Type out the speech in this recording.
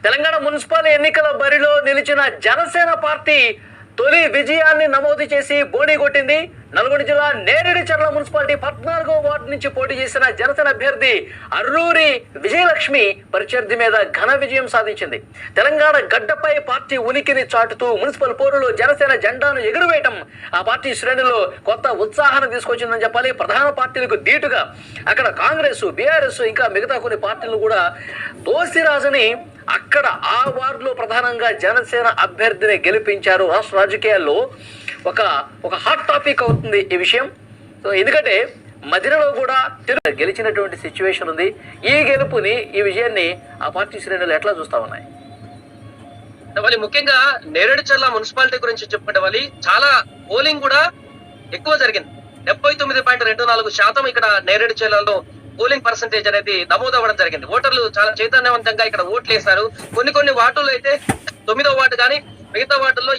Telangana municipal ఎన్నికల బరిలో నిలిచిన జనసేన పార్టీ తొలి విజయాన్ని నమోదు చేసి బోణీ కొట్టింది. నల్గొండ జిల్లా నేరేడుచర్ల మున్సిపాలిటీ 14వ వార్డు నుంచి పోటీ చేసిన జనసేన అభ్యర్థి అర్రూరి విజయలక్ష్మి ప్రత్యర్థి మీద ఘన విజయం సాధించింది. తెలంగాణ గడ్డపై పార్టీ ఉనికిని చాటుతూ మున్సిపల్ పోరులో జనసేన జెండాను ఎగురవేయటం ఆ పార్టీ శ్రేణుల్లో కొత్త ఉత్సాహాన్ని తీసుకొచ్చిందని చెప్పాలి. ప్రధాన పార్టీలకు ధీటుగా అక్కడ కాంగ్రెస్, బీఆర్ఎస్ ఇంకా మిగతా కొన్ని పార్టీలు కూడా తోసిరాజని అక్కడ ఆ వార్డులో ప్రధానంగా జనసేన అభ్యర్థిని గెలిపించారు. రాష్ట్ర రాజకీయాల్లో ఒక హాట్ టాపిక్ అవుతుంది ఈ విషయం. సో ఎందుకంటే మధ్యలో కూడా గెలిచినటువంటి సిచ్యువేషన్ ఉంది. ఈ గెలుపుని, ఈ విజయాన్ని ఆ పార్టీ శ్రేణులు ఎట్లా చూస్తా ఉన్నాయి? వాళ్ళు ముఖ్యంగా నేరేడుచర్ల మున్సిపాలిటీ గురించి చెప్పుకుంటే వాళ్ళు చాలా పోలింగ్ కూడా ఎక్కువ జరిగింది. 79.24% ఇక్కడ నేరేడుచర్లలో పోలింగ్ పర్సెంటేజ్ అనేది నమోదవ్వడం జరిగింది. ఓటర్లు చాలా చైతన్యవంతంగా ఇక్కడ ఓట్లు వేశారు. కొన్ని వార్డుల్లో అయితే 9వ వార్డు కానీ మిగతా వార్డుల్లో